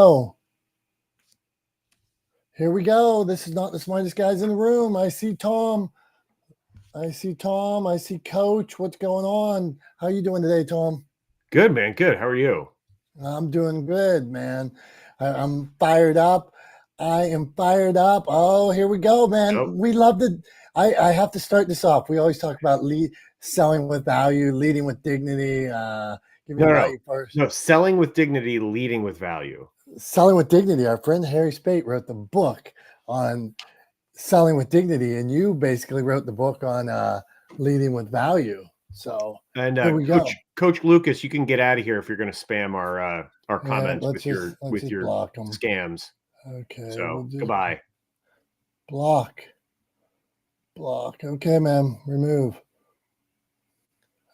Oh, here we go. This is not the smartest guys in the room. I see Tom. I see Coach. What's going on? How you doing today, Tom? Good, man. Good. How are you? I'm doing good, man. I'm fired up. I am fired up. Oh, here we go, man. Nope. We love the. I have to start this off. We always talk about selling with value, leading with dignity, giving No, no, value first. no. Selling with dignity, leading with value. Selling with dignity. Our friend Harry Spate wrote the book on selling with dignity, and you basically wrote the book on leading with value. So And here we go. Coach Lucas, you can get out of here if you're going to spam our Yeah, comments let's with just your block them. scams. Okay, we'll So just goodbye. block. Okay, man, remove.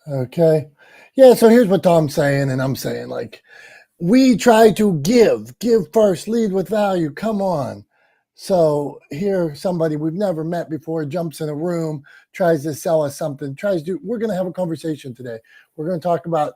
Okay, yeah. So here's what Tom's saying, and I'm saying, like, we try to give first, lead with value. Come on. So here, somebody we've never met before jumps in a room, tries to sell us something, we're going to have a conversation today. We're going to talk about,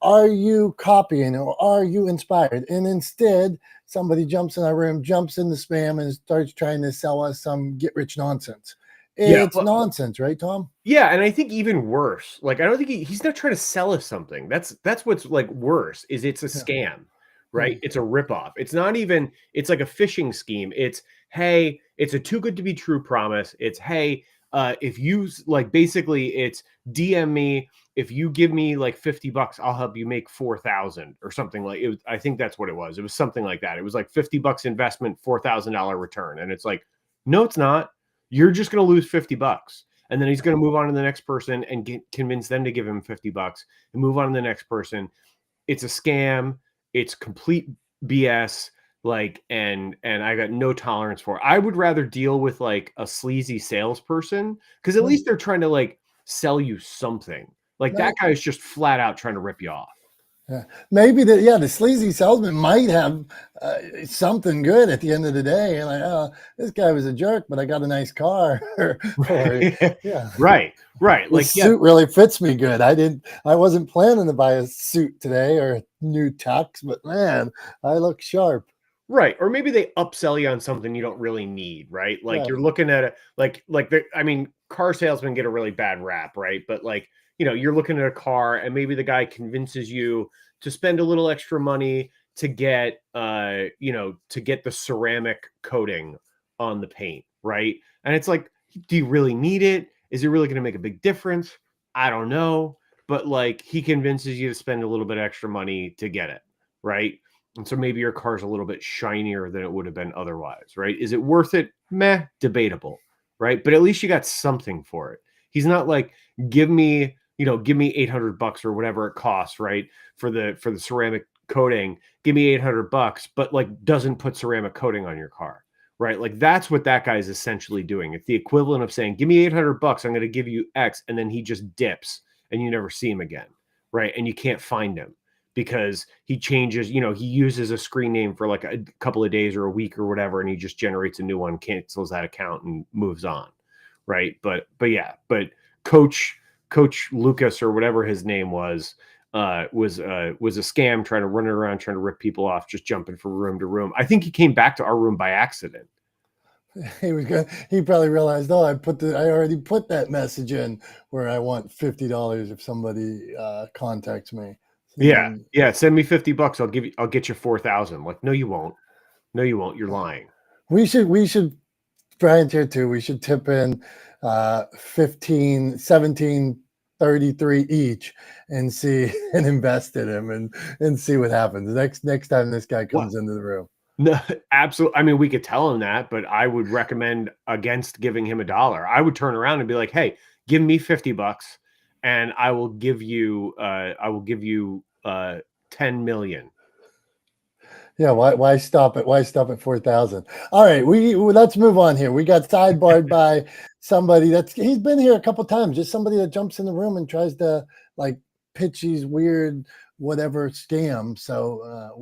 are you copying or are you inspired? And instead, somebody jumps in our room, jumps in the spam and starts trying to sell us some get rich nonsense. Yeah. It's nonsense, right, Tom? Yeah, and I think even worse. Like, I don't think he's not trying to sell us something. That's what's like worse is it's a Yeah. scam, right? It's a ripoff. It's not even. It's like a phishing scheme. It's hey, it's a too good to be true promise. It's hey, if you like, basically, it's DM me. If you give me like $50, I'll help you make 4,000 or something like it. I think that's what it was. It was something like that. It was like $50 investment, $4,000 return, and it's like, no, it's not. You're just going to lose $50. And then he's going to move on to the next person and convince them to give him $50 and move on to the next person. It's a scam. It's complete BS. Like, and I got no tolerance for it. I would rather deal with like a sleazy salesperson because at least they're trying to like sell you something. Like that guy is just flat out trying to rip you off. Yeah. Maybe the sleazy salesman might have something good at the end of the day. And like, oh, this guy was a jerk, but I got a nice car. or yeah, right. Like, this suit really fits me good. I wasn't planning to buy a suit today or a new tux, but man, I look sharp. Right. Or maybe they upsell you on something you don't really need, right? Like you're Right. looking at it I mean, car salesmen get a really bad rap, right? But like, you're looking at a car and maybe the guy convinces you to spend a little extra money to get to get the ceramic coating on the paint, right? And it's like, do you really need it? Is it really going to make a big difference? I don't know. But like he convinces you to spend a little bit extra money to get it, right? And so maybe your car's a little bit shinier than it would have been otherwise, right? Is it worth it? Meh, debatable, right? But at least you got something for it. He's not like, give me $800 or whatever it costs, right? For the ceramic coating, give me $800, but like doesn't put ceramic coating on your car, right? Like that's what that guy is essentially doing. It's the equivalent of saying, give me $800, I'm going to give you X, and then he just dips and you never see him again, right? And you can't find him because he changes, he uses a screen name for like a couple of days or a week or whatever, and he just generates a new one, cancels that account, and moves on, right? But Coach Lucas or whatever his name was a scam, trying to run it around, trying to rip people off, just jumping from room to room. I think he came back to our room by accident. He probably realized, oh, I already put that message in where I want $50 if somebody contacts me. Yeah. Send me $50. I'll get you 4,000. Like, no, you won't. No, you won't. You're lying. We should Brian's here too. We should tip in 15, 17, 33 each and see and invest in him and see what happens. Next time this guy comes into the room. No, absolutely. I mean, we could tell him that, but I would recommend against giving him $1. I would turn around and be like, hey, give me $50 and I will give you 10 million. Yeah, why stop at 4,000? All right, let's move on here. We got sidebarred by somebody he's been here a couple times, just somebody that jumps in the room and tries to like pitch these weird whatever scam. So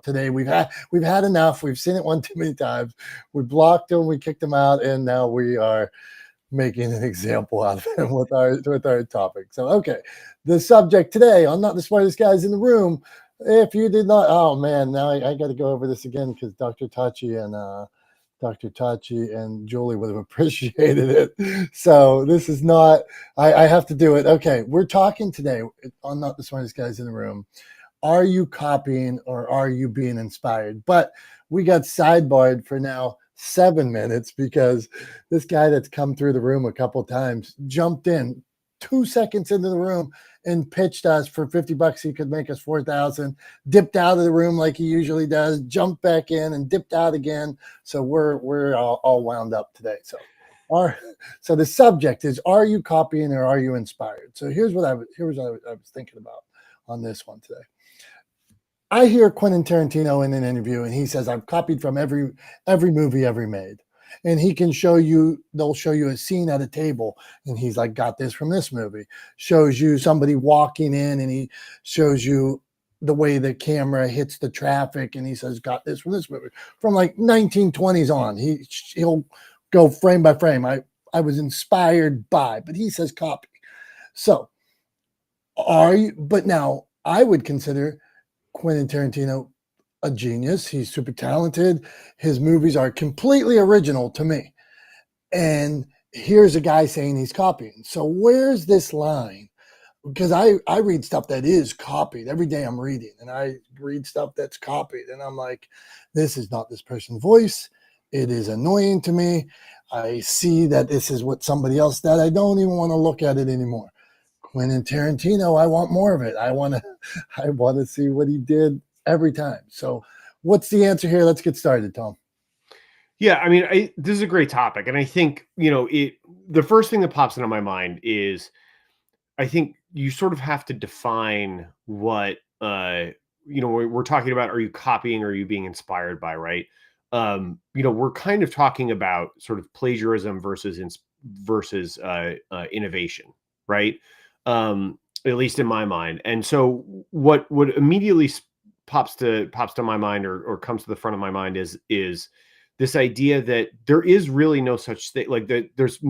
today we've had enough. We've seen it one too many times. We blocked him, we kicked him out, and now we are making an example out of him with our topic. So okay, the subject today on Not the Smartest Guys in the Room. If you did not, oh man, now I got to go over this again because Dr. Tachi and Julie would have appreciated it. So this is not, I have to do it. Okay, we're talking today on Not the Smartest Guys in the Room. Are you copying or are you being inspired? But we got sidebarred for now 7 minutes because this guy that's come through the room a couple times jumped in 2 seconds into the room and pitched us for $50 he could make us 4,000, dipped out of the room like he usually does, jumped back in and dipped out again. So we're all wound up today. So the subject is, are you copying or are you inspired? So here's what I was thinking about on this one today. I hear Quentin Tarantino in an interview, and he says, "I've copied from every movie ever made." And he can show you, they'll show you a scene at a table, and he's like, "Got this from this movie." Shows you somebody walking in, and he shows you the way the camera hits the traffic, and he says, "Got this from this movie." From like 1920s on, he'll go frame by frame. I was inspired by, but he says copy. So are you? But now I would consider Quentin Tarantino a genius. He's super talented. His movies are completely original to me. And here's a guy saying he's copying. So where's this line? Because I read stuff that is copied. Every day I'm reading, and I read stuff that's copied. And I'm like, this is not this person's voice. It is annoying to me. I see that this is what somebody else did. I don't even want to look at it anymore. Quentin Tarantino, I want more of it. I want to see what he did every time. So what's the answer here? Let's get started, Tom. Yeah, I mean, this is a great topic, and I think the first thing that pops into my mind is I think you sort of have to define what we're talking about. Are you copying or are you being inspired by? Right? We're kind of talking about sort of plagiarism versus innovation, right? At least in my mind. And so what immediately pops to my mind or comes to the front of my mind is this idea that there is really no such thing, like there's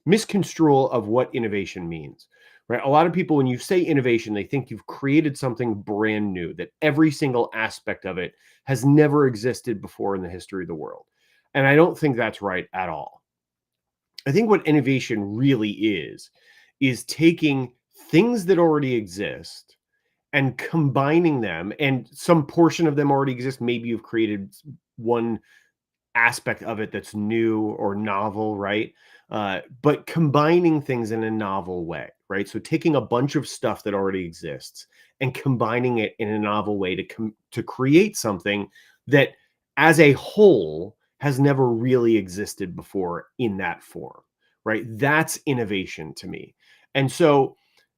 misconstrual of what innovation means, right? A lot of people, when you say innovation, they think you've created something brand new, that every single aspect of it has never existed before in the history of the world. And I don't think that's right at all. I think what innovation really is taking things that already exist and combining them, and some portion of them already exist. Maybe you've created one aspect of it that's new or novel, right? But combining things in a novel way, right? So taking a bunch of stuff that already exists and combining it in a novel way to create something that, as a whole, has never really existed before in that form, right? That's innovation to me. And so,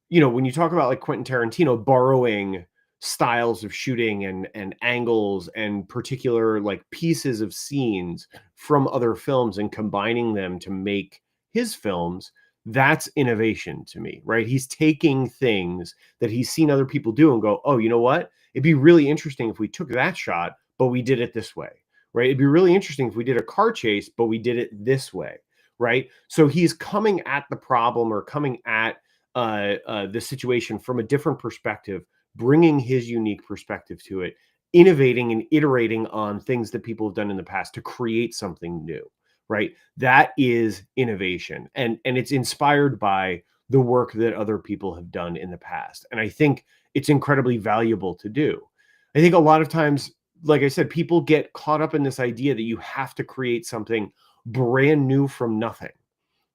when you talk about like Quentin Tarantino borrowing styles of shooting and angles and particular like pieces of scenes from other films and combining them to make his films, that's innovation to me, right? He's taking things that he's seen other people do and go, oh, you know what? It'd be really interesting if we took that shot, but we did it this way, right? It'd be really interesting if we did a car chase, but we did it this way, right? So he's coming at the problem or coming at the situation from a different perspective, bringing his unique perspective to it, innovating and iterating on things that people have done in the past to create something new, right? That is innovation. And it's inspired by the work that other people have done in the past. And I think it's incredibly valuable to do. I think a lot of times, like I said, people get caught up in this idea that you have to create something brand new from nothing,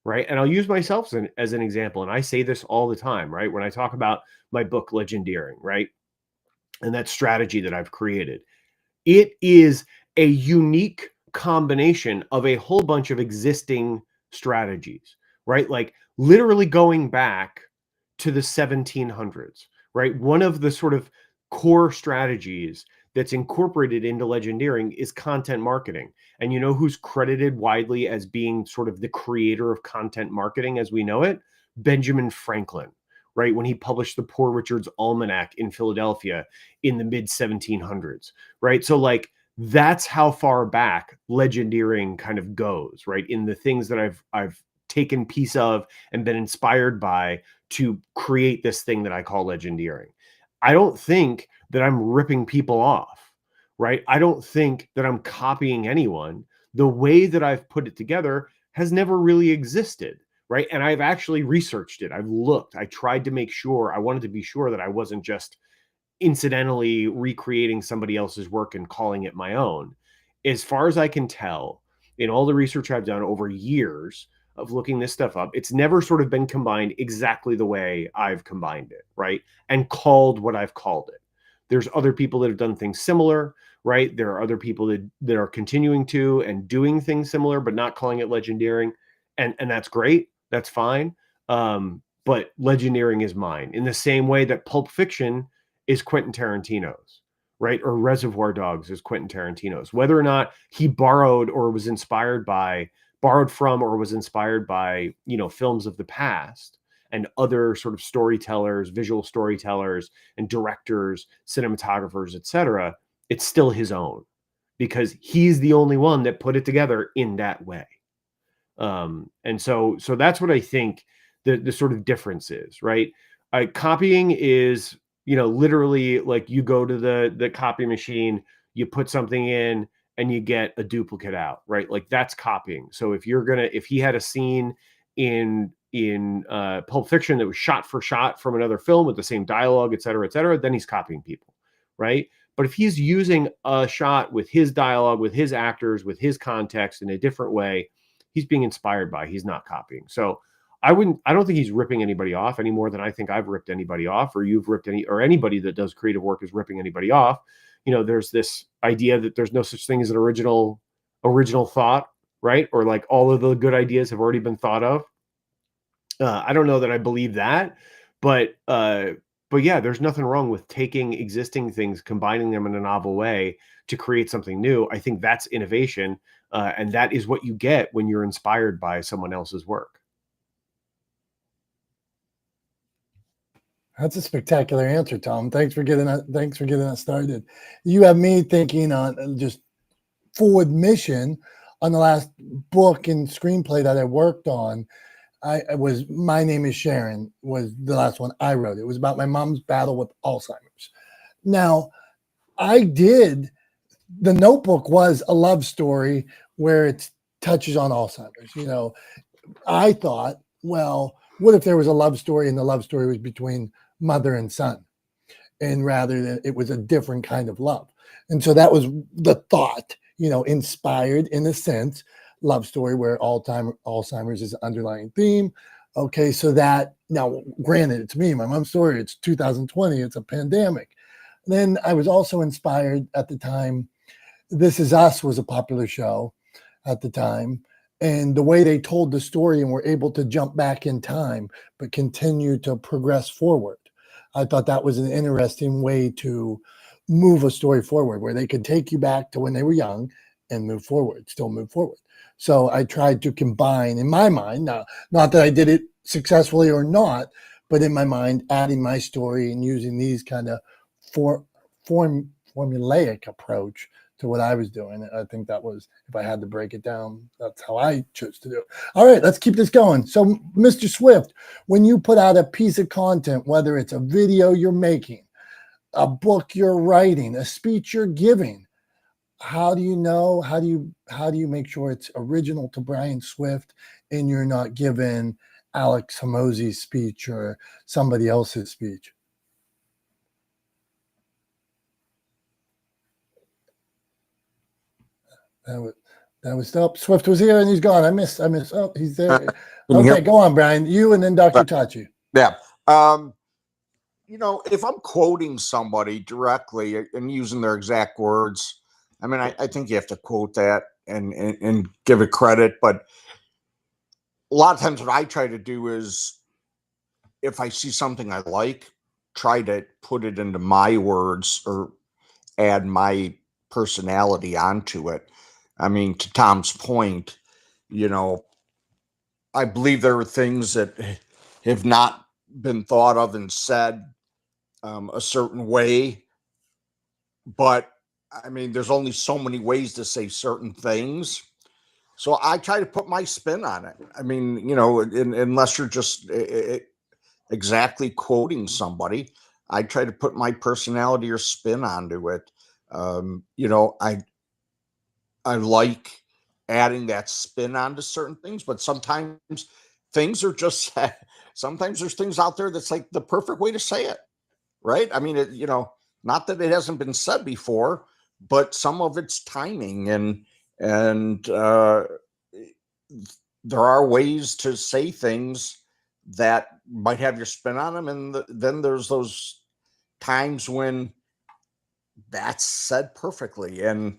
right? And I'll use myself as an example. And I say this all the time, right? When I talk about my book, Legendeering, right? And that strategy that I've created, it is a unique combination of a whole bunch of existing strategies, right? Like literally going back to the 1700s, right? One of the sort of core strategies that's incorporated into legendeering is content marketing. And you know who's credited widely as being sort of the creator of content marketing as we know it? Benjamin Franklin, right? When he published the Poor Richard's Almanac in Philadelphia in the mid 1700s, right? So like that's how far back legendeering kind of goes, right? In the things that I've taken piece of and been inspired by to create this thing that I call legendeering. I don't think that I'm ripping people off, right? I don't think that I'm copying anyone. The way that I've put it together has never really existed, right? And I've actually researched it. I've looked. I tried to make sure, I wanted to be sure that I wasn't just incidentally recreating somebody else's work and calling it my own. As far as I can tell, in all the research I've done over years of looking this stuff up, it's never sort of been combined exactly the way I've combined it, right? And called what I've called it. There's other people that have done things similar, right? There are other people that are continuing to and doing things similar, but not calling it legendaring. And that's great. That's fine. But legendaring is mine in the same way that Pulp Fiction is Quentin Tarantino's, right? Or Reservoir Dogs is Quentin Tarantino's. Whether or not he borrowed or was borrowed from or was inspired by, films of the past and other sort of storytellers, visual storytellers and directors, cinematographers, etc., it's still his own because he's the only one that put it together in that way. And so that's what I think the sort of difference is, right? Copying is, literally like you go to the copy machine, you put something in and you get a duplicate out, right? Like that's copying. So if he had a scene in Pulp Fiction that was shot for shot from another film with the same dialogue, et cetera, then he's copying people, right? But if he's using a shot with his dialogue, with his actors, with his context in a different way, he's being inspired by, he's not copying. So I don't think he's ripping anybody off any more than I think I've ripped anybody off, or you've ripped or anybody that does creative work is ripping anybody off. There's this idea that there's no such thing as an original thought, right? Or like all of the good ideas have already been thought of. I don't know that I believe that, but yeah, there's nothing wrong with taking existing things, combining them in a novel way to create something new. I think that's innovation. And that is what you get when you're inspired by someone else's work. That's a spectacular answer, Tom. Thanks for getting us started. You have me thinking on just full admission on the last book and screenplay that I worked on. I was My Name is Sharon was the last one I wrote. It was about my mom's battle with Alzheimer's. Now, the Notebook was a love story where it touches on Alzheimer's. I thought, well, what if there was a love story and the love story was between mother and son, and rather than it was a different kind of love? And so that was the thought, inspired in a sense, love story where Alzheimer's is an underlying theme. Okay, so that now, granted, it's me, my mom's story. It's 2020. It's a pandemic. Then I was also inspired at the time. This Is Us was a popular show at the time. And the way they told the story and were able to jump back in time, but continue to progress forward. I thought that was an interesting way to move a story forward, where they could take you back to when they were young and still move forward. So I tried to combine, in my mind, now, not that I did it successfully or not, but in my mind, adding my story and using these kind of formulaic approach to what I was doing. I think that was, if I had to break it down, that's how I chose to do it. All right, let's keep this going. So, Mr. Swift, when you put out a piece of content, whether it's a video you're making, a book you're writing, a speech you're giving, how do you know? How do you make sure it's original to Brian Swift and you're not giving Alex Hormozi's speech or somebody else's speech? That was up. Swift was here and he's gone. I missed. Oh, he's there. Okay, go on, Brian. You and then Dr. Tachi. Yeah. If I'm quoting somebody directly and using their exact words, I mean, I think you have to quote that and give it credit. But a lot of times what I try to do is, if I see something I like, try to put it into my words or add my personality onto it. I mean, to Tom's point, I believe there are things that have not been thought of and said a certain way, but I mean, there's only so many ways to say certain things. So I try to put my spin on it. I mean, unless you're just exactly quoting somebody, I try to put my personality or spin onto it. You know, I like adding that spin onto certain things, but sometimes things are just sometimes there's things out there that's like the perfect way to say it, right? I mean, you know, not that it hasn't been said before, but some of it's timing and there are ways to say things that might have your spin on them, and then there's those times when that's said perfectly and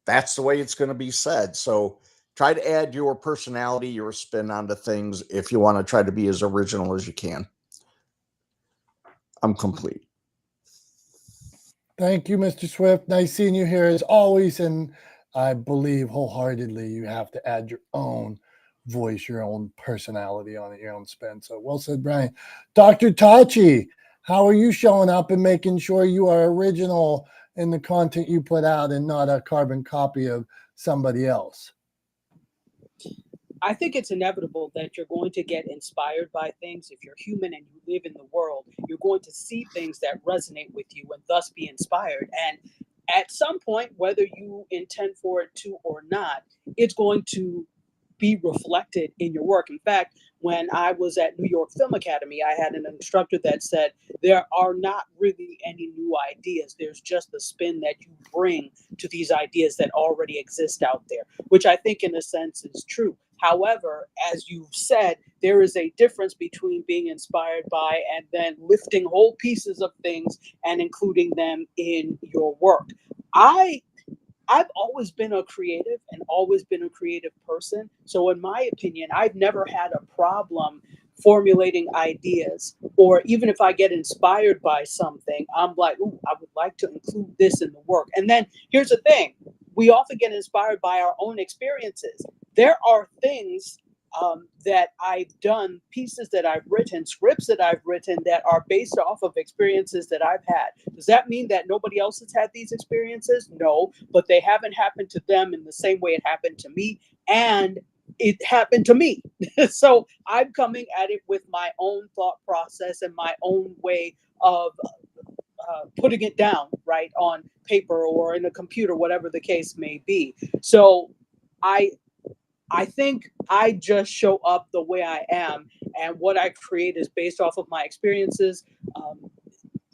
that's the way it's going to be said. So try to add your personality, your spin onto things if you want to try to be as original as you can. I'm complete. Thank you, Mr. Swift. Nice seeing you here as always. And I believe wholeheartedly you have to add your own voice, your own personality on it, your own spin. So well said, Brian. Dr. Tachi, how are you showing up and making sure you are original in the content you put out and not a carbon copy of somebody else? I think it's inevitable that you're going to get inspired by things. If you're human and you live in the world, you're going to see things that resonate with you and thus be inspired. And at some point, whether you intend for it to or not, it's going to be reflected in your work. In fact, when I was at New York Film Academy, I had an instructor that said, there are not really any new ideas. There's just the spin that you bring to these ideas that already exist out there, which I think in a sense is true. However, as you've said, there is a difference between being inspired by and then lifting whole pieces of things and including them in your work. I've always been a creative and always been a creative person. So in my opinion, I've never had a problem formulating ideas, or even if I get inspired by something, I'm like, ooh, I would like to include this in the work. And then here's the thing. We often get inspired by our own experiences. There are things that I've done, pieces that I've written, scripts that I've written that are based off of experiences that I've had. Does that mean that nobody else has had these experiences? No, but they haven't happened to them in the same way it happened to me, and it happened to me. So I'm coming at it with my own thought process and my own way of putting it down, right, on paper or in a computer, whatever the case may be. So I think I just show up the way I am, and what I create is based off of my experiences,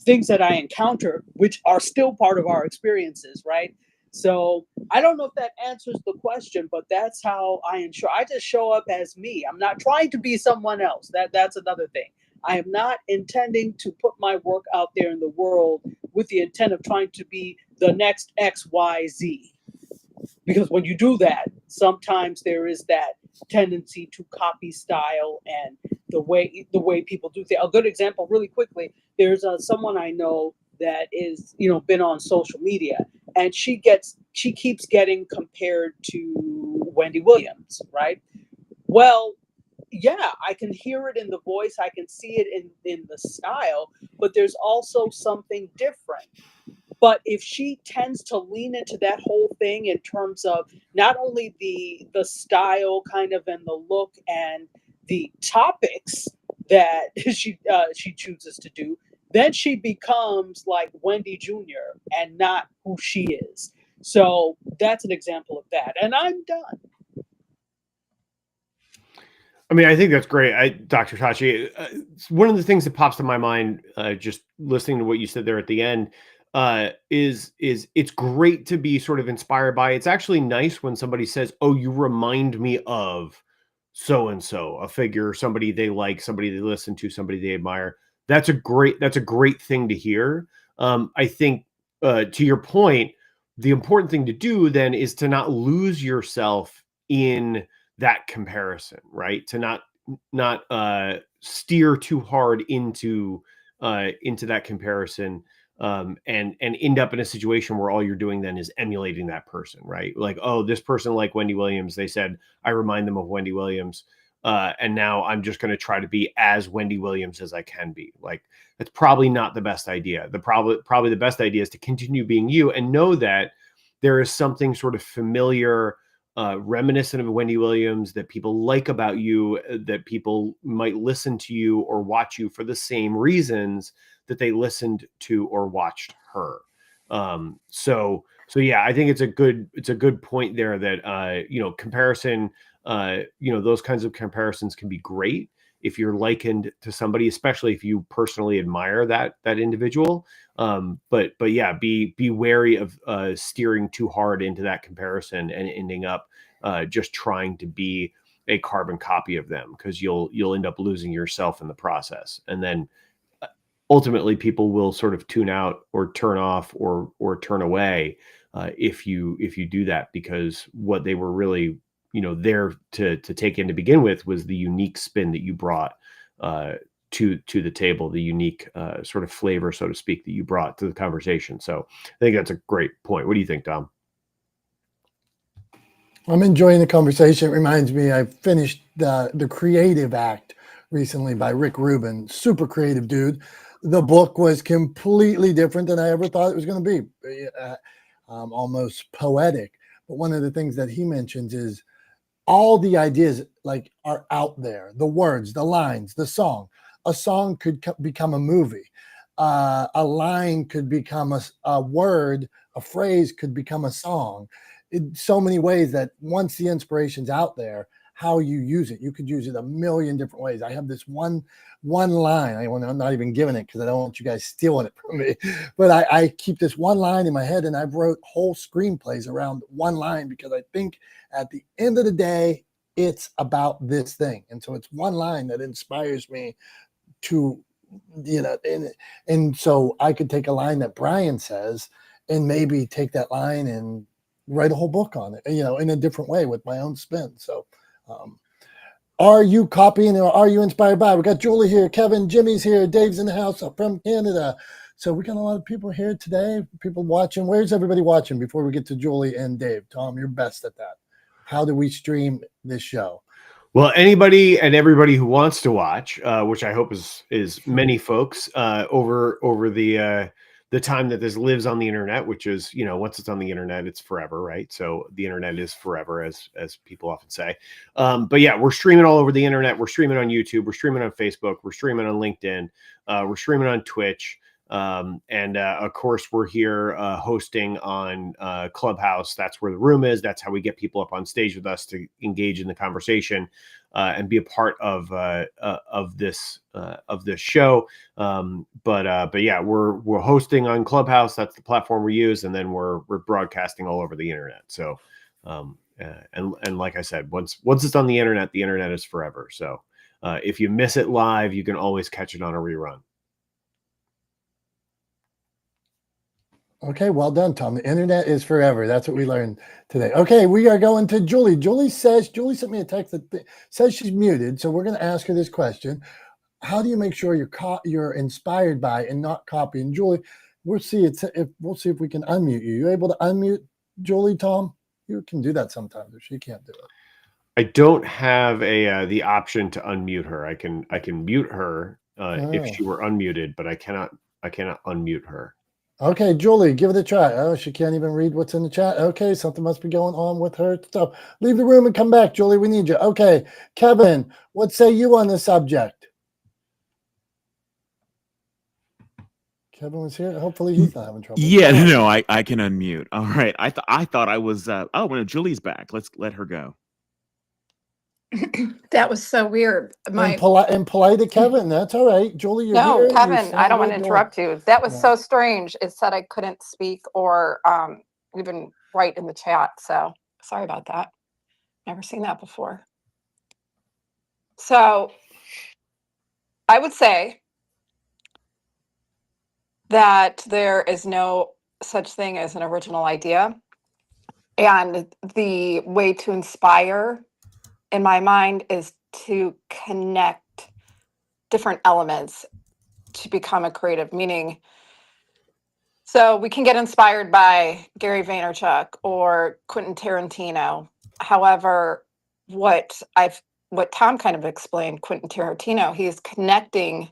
things that I encounter, which are still part of our experiences, right? So I don't know if that answers the question, but that's how I ensure. I just show up as me. I'm not trying to be someone else. That's another thing. I am not intending to put my work out there in the world with the intent of trying to be the next XYZ. Because when you do that, sometimes there is that tendency to copy style and the way people do things. A good example, really quickly, there's someone I know that is been on social media, and she keeps getting compared to Wendy Williams, right? Well, yeah, I can hear it in the voice, I can see it in the style, but there's also something different. But if she tends to lean into that whole thing in terms of not only the style kind of and the look and the topics that she chooses to do, then she becomes like Wendy Jr. and not who she is. So that's an example of that. And I'm done. I mean, I think that's great. Dr. Tachi, one of the things that pops to my mind, just listening to what you said there at the end, is it's great to be sort of inspired by. It's actually nice when somebody says, "Oh, you remind me of so and so, a figure, somebody they like, somebody they listen to, somebody they admire." That's a great thing to hear. I think to your point, the important thing to do then is to not lose yourself in that comparison, right? To not steer too hard into that comparison, and end up in a situation where all you're doing then is emulating that person, right? Like, oh, this person like Wendy Williams, they said I remind them of Wendy Williams, and now I'm just going to try to be as Wendy Williams as I can be. Like, that's probably not the best idea. Probably the best idea is to continue being you and know that there is something sort of familiar reminiscent of Wendy Williams, that people like about you, that people might listen to you or watch you for the same reasons that they listened to or watched her. So yeah, I think it's a good point there that, comparison, those kinds of comparisons can be great if you're likened to somebody, especially if you personally admire that individual. But yeah, be wary of steering too hard into that comparison and ending up just trying to be a carbon copy of them, because you'll end up losing yourself in the process. And then ultimately people will sort of tune out or turn off or turn away if you do that, because what they were really there to take in to begin with was the unique spin that you brought to the table, the unique sort of flavor, so to speak, that you brought to the conversation. So I think that's a great point. What do you think, Dom? I'm enjoying the conversation. It reminds me, I finished the Creative Act recently by Rick Rubin. Super creative dude. The book was completely different than I ever thought it was going to be. Almost poetic. But one of the things that he mentions is all the ideas like are out there. The words, the lines, the song. A song could become a movie. A line could become a word. A phrase could become a song. In so many ways that once the inspiration's out there, how you use it, you could use it a million different ways. I have this one line. I'm not even giving it because I don't want you guys stealing it from me. But I keep this one line in my head, and I've wrote whole screenplays around one line because I think at the end of the day, it's about this thing. And so it's one line that inspires me to, and so I could take a line that Brian says and maybe take that line and write a whole book on it, in a different way with my own spin. So, are you copying or are you inspired by? We got Julie here, Kevin, Jimmy's here, Dave's in the house from Canada. So we got a lot of people here today, people watching. Where's everybody watching before we get to Julie and Dave? Tom, you're best at that. How do we stream this show? Well, anybody and everybody who wants to watch, which I hope is many folks over the time that this lives on the internet, which is, once it's on the internet, it's forever, right? So the internet is forever, as people often say. But yeah, we're streaming all over the internet. We're streaming on YouTube. We're streaming on Facebook. We're streaming on LinkedIn. We're streaming on Twitch. And of course, we're here hosting on Clubhouse. That's where the room is. That's how we get people up on stage with us to engage in the conversation and be a part of this show. But yeah, we're hosting on Clubhouse. That's the platform we use, and then we're broadcasting all over the internet. So and like I said, once it's on the internet is forever. So if you miss it live, you can always catch it on a rerun. Okay, well done, Tom. The internet is forever. That's what we learned today. Okay, we are going to Julie. Julie sent me a text that says she's muted, so we're going to ask her this question. How do you make sure you're inspired by and not copying? Julie, we'll see if we can unmute you. You able to unmute Julie, Tom? You can do that sometimes if she can't do it. I don't have the option to unmute her. I can mute her if she were unmuted, but I cannot unmute her. Okay, Julie, give it a try. Oh, she can't even read what's in the chat. Okay, something must be going on with her stuff. Leave the room and come back, Julie. We need you. Okay, Kevin, what say you on the subject? Kevin was here. Hopefully he's not having trouble. Yeah, no, I can unmute. All right. I thought I was no, Julie's back. Let's let her go. That was so weird. And polite to Kevin. That's all right. Julie, you're here. Kevin, I don't want to interrupt you. That was so strange. It said I couldn't speak or even write in the chat. So sorry about that. Never seen that before. So I would say that there is no such thing as an original idea. And the way to inspire, in my mind, is to connect different elements to become a creative, meaning, so we can get inspired by Gary Vaynerchuk or Quentin Tarantino. However, what Tom kind of explained, Quentin Tarantino, he's connecting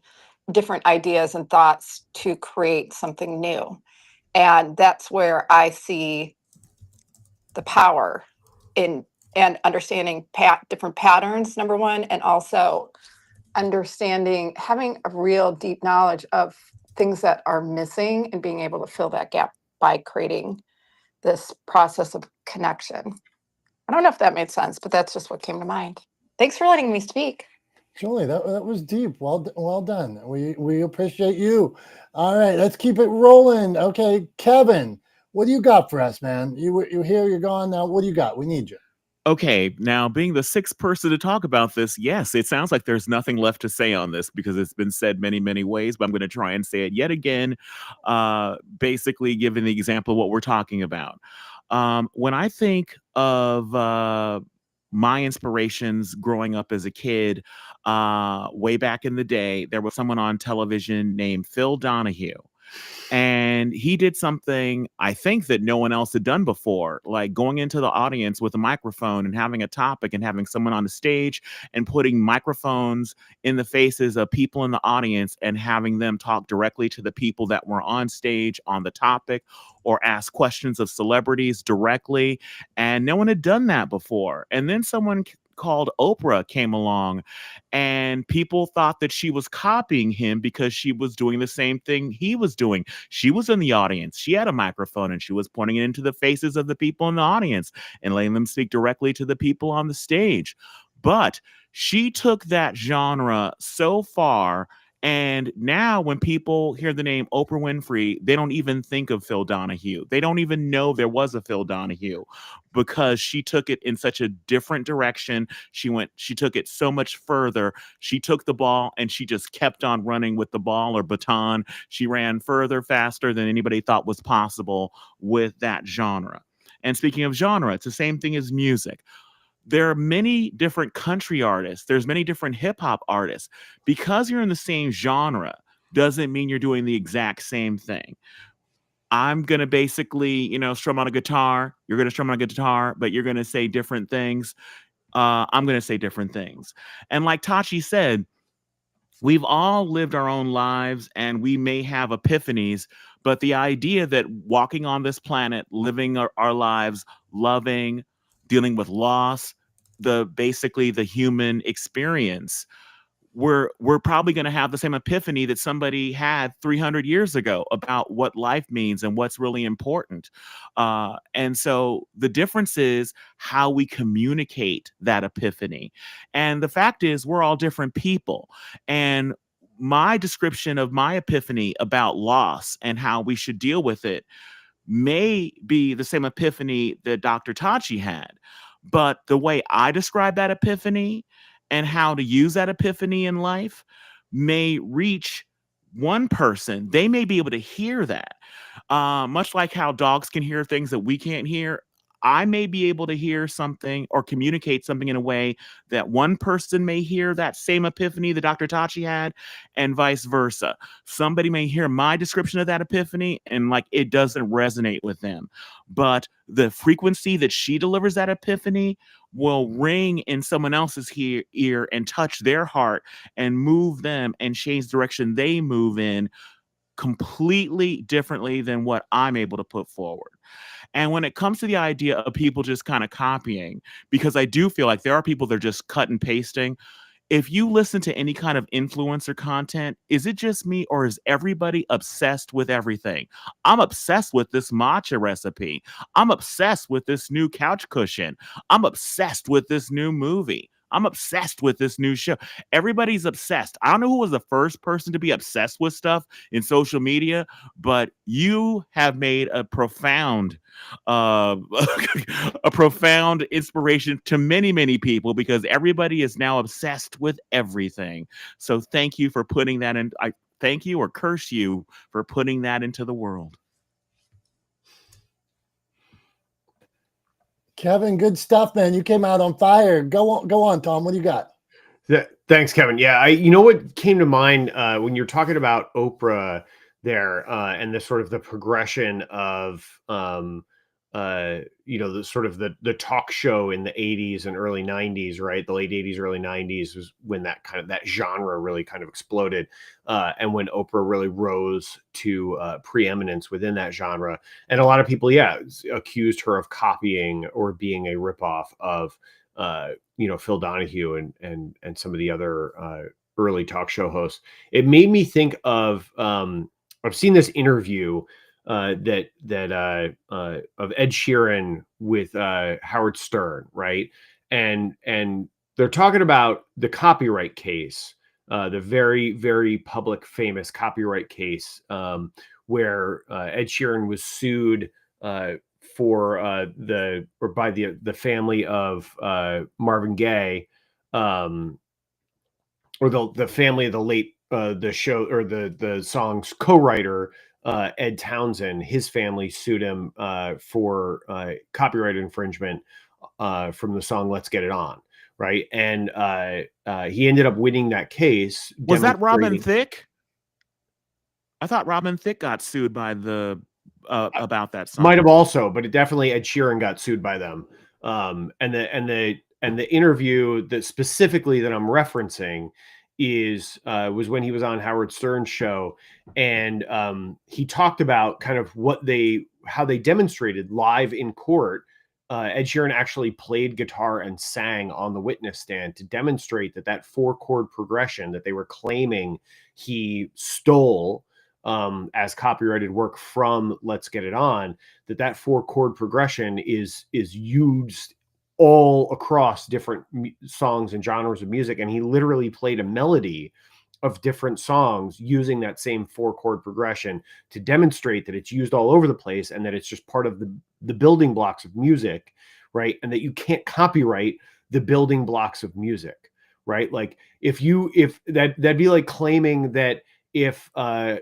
different ideas and thoughts to create something new. And that's where I see the power in and understanding different patterns, number one, and also understanding, having a real deep knowledge of things that are missing and being able to fill that gap by creating this process of connection. I don't know if that made sense, but that's just what came to mind. Thanks for letting me speak. Julie, that was deep. Well done. We appreciate you. All right, let's keep it rolling. Okay, Kevin, what do you got for us, man? You here, you're gone now. What do you got? We need you. Okay, now being the sixth person to talk about this, yes, it sounds like there's nothing left to say on this because it's been said many, many ways, but I'm going to try and say it yet again, basically giving the example of what we're talking about. When I think of my inspirations growing up as a kid, way back in the day, there was someone on television named Phil Donahue. And he did something I think that no one else had done before, like going into the audience with a microphone and having a topic and having someone on the stage and putting microphones in the faces of people in the audience and having them talk directly to the people that were on stage on the topic or ask questions of celebrities directly. And no one had done that before. And then someone called Oprah came along and people thought that she was copying him because she was doing the same thing he was doing. She was in the audience. She had a microphone and she was pointing it into the faces of the people in the audience and letting them speak directly to the people on the stage. But she took that genre so far. And now when people hear the name Oprah Winfrey, they don't even think of Phil Donahue. They don't even know there was a Phil Donahue because she took it in such a different direction. She took it so much further. She took the ball and she just kept on running with the ball or baton. She ran further, faster than anybody thought was possible with that genre. And speaking of genre, it's the same thing as music. There are many different country artists. There's many different hip hop artists. Because you're in the same genre doesn't mean you're doing the exact same thing. I'm going to basically, strum on a guitar. You're going to strum on a guitar, but you're going to say different things. I'm going to say different things. And like Tachi said, we've all lived our own lives and we may have epiphanies, but the idea that walking on this planet, living our lives, loving, dealing with loss, basically the human experience, we're probably going to have the same epiphany that somebody had 300 years ago about what life means and what's really important. And so the difference is how we communicate that epiphany. And the fact is, we're all different people. And my description of my epiphany about loss and how we should deal with it may be the same epiphany that Dr. Tachi had. But the way I describe that epiphany and how to use that epiphany in life may reach one person. They may be able to hear that. Much like how dogs can hear things that we can't hear, I may be able to hear something or communicate something in a way that one person may hear that same epiphany that Dr. Tachi had, and vice versa. Somebody may hear my description of that epiphany and like it doesn't resonate with them. But the frequency that she delivers that epiphany will ring in someone else's ear and touch their heart and move them and change the direction they move in completely differently than what I'm able to put forward. And when it comes to the idea of people just kind of copying, because I do feel like there are people that are just cut and pasting. If you listen to any kind of influencer content, is it just me or is everybody obsessed with everything? I'm obsessed with this matcha recipe. I'm obsessed with this new couch cushion. I'm obsessed with this new movie. I'm obsessed with this new show. Everybody's obsessed. I don't know who was the first person to be obsessed with stuff in social media, but you have made a profound a profound inspiration to many, many people because everybody is now obsessed with everything. So thank you for putting that in. I thank you or curse you for putting that into the world. Kevin, good stuff, man. You came out on fire. Go on, Tom. What do you got? Thanks, Kevin. Yeah, you know what came to mind when you're talking about Oprah there and the sort of the progression of the sort of the talk show in the 80s and early 90s, right? The late 80s, early 90s was when that genre really kind of exploded. And when Oprah really rose to preeminence within that genre. And a lot of people, accused her of copying or being a ripoff of, Phil Donahue and some of the other early talk show hosts. It made me think of, I've seen this interview of Ed Sheeran with Howard Stern, right? And they're talking about the copyright case, the very, very public, famous copyright case, where Ed Sheeran was sued by the family of Marvin Gaye, or the family of the late the show or the song's co-writer, Ed Townsend. His family sued him for copyright infringement from the song "Let's Get It On," right? And he ended up winning that case. Was that Robin Thicke? I thought Robin Thicke got sued by the about that song. Might have also, but it definitely Ed Sheeran got sued by them. And the interview that specifically that I'm referencing was when he was on Howard Stern's show, and he talked about kind of how they demonstrated live in court. Ed Sheeran actually played guitar and sang on the witness stand to demonstrate that 4-chord progression that they were claiming he stole as copyrighted work from Let's Get It On, that 4-chord progression is used all across different songs and genres of music. And he literally played a melody of different songs using that same 4-chord progression to demonstrate that it's used all over the place and that it's just part of the building blocks of music, right? And that you can't copyright the building blocks of music, right? Like if that'd be like claiming that if a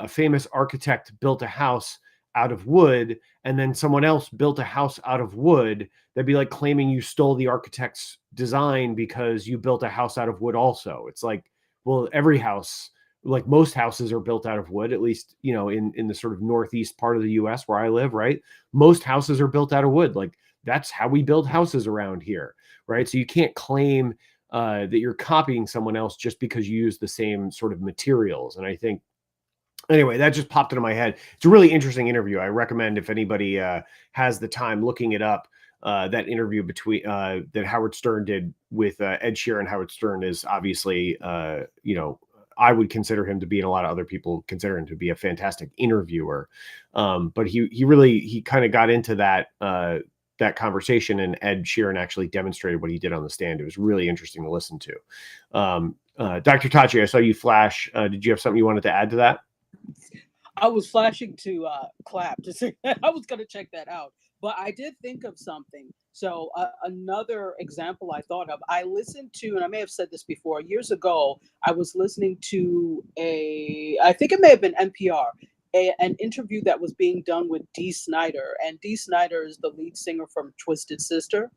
famous architect built a house out of wood and then someone else built a house out of wood, that'd be like claiming you stole the architect's design because you built a house out of wood also. It's like, well, every house, like most houses, are built out of wood, at least, in the sort of northeast part of the US where I live, right? Most houses are built out of wood. Like that's how we build houses around here, right? So you can't claim that you're copying someone else just because you use the same sort of materials. And I think, anyway, that just popped into my head. It's a really interesting interview. I recommend, if anybody has the time, looking it up. That interview between that Howard Stern did with Ed Sheeran. Howard Stern is obviously, I would consider him to be, and a lot of other people consider him to be, a fantastic interviewer. But he kind of got into that conversation, and Ed Sheeran actually demonstrated what he did on the stand. It was really interesting to listen to. Dr. Tachi, I saw you flash. Did you have something you wanted to add to that? I was flashing to clap to say that. I was going to check that out. But I did think of something. So another example I thought of, I listened to, and I may have said this before, years ago, I was listening to I think it may have been NPR, an interview that was being done with Dee Snider. And Dee Snider is the lead singer from Twisted Sister.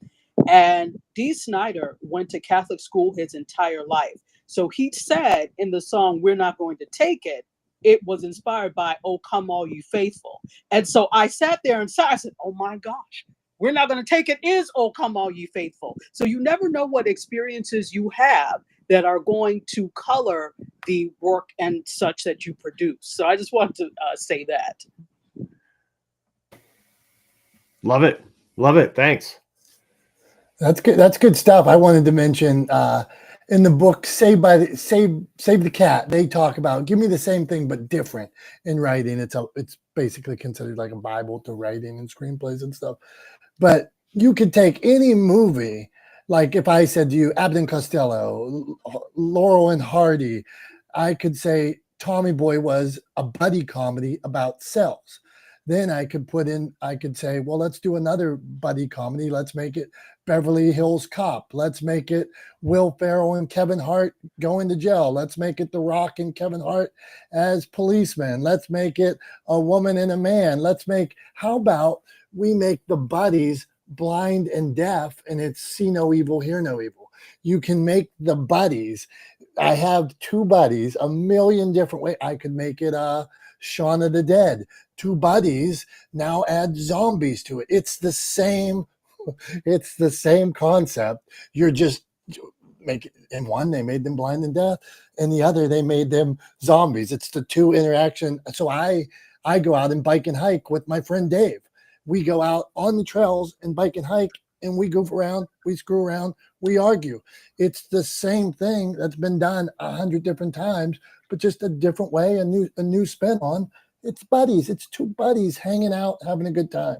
And Dee Snider went to Catholic school his entire life. So he said in the song, "We're Not Going to Take It," it was inspired by "Oh Come All You Faithful." And so I sat there and I said, oh my gosh, "We're Not Going to Take It" is "Oh Come All You Faithful." So you never know what experiences you have that are going to color the work and such that you produce. So I just want to say that. Love it. Love it. Thanks. That's good. That's good stuff. I wanted to mention in the book Save the Cat, they talk about give me the same thing but different in writing. It's basically considered like a Bible to writing and screenplays and stuff. But you could take any movie, like if I said to you Abbott and Costello, Laurel and Hardy, I could say Tommy Boy was a buddy comedy about cells. Then I could say, well, let's do another buddy comedy. Let's make it Beverly Hills Cop. Let's make it Will Ferrell and Kevin Hart going to jail. Let's make it The Rock and Kevin Hart as policemen. Let's make it A Woman and a Man. How about we make the buddies blind and deaf, and it's see no evil, hear no evil. You can make the buddies. I have two buddies, a million different ways. I could make it Shaun of the Dead. Two buddies, now add zombies to it. It's the same concept. You're just in one, they made them blind and deaf, and the other, they made them zombies. It's the two interaction. So I go out and bike and hike with my friend Dave. We go out on the trails and bike and hike, and we goof around, we screw around, we argue. It's the same thing that's been done 100 different times, but just a different way, a new spin on. It's buddies. It's two buddies hanging out, having a good time,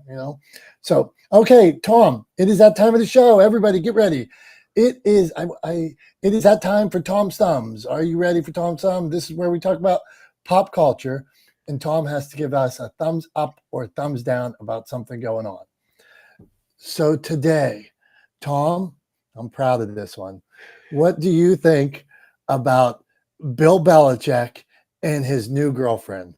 So, okay, Tom, it is that time of the show. Everybody get ready. It is it is that time for Tom's Thumbs. Are you ready for Tom's Thumbs? This is where we talk about pop culture, and Tom has to give us a thumbs up or thumbs down about something going on. So today, Tom, I'm proud of this one. What do you think about Bill Belichick and his new girlfriend?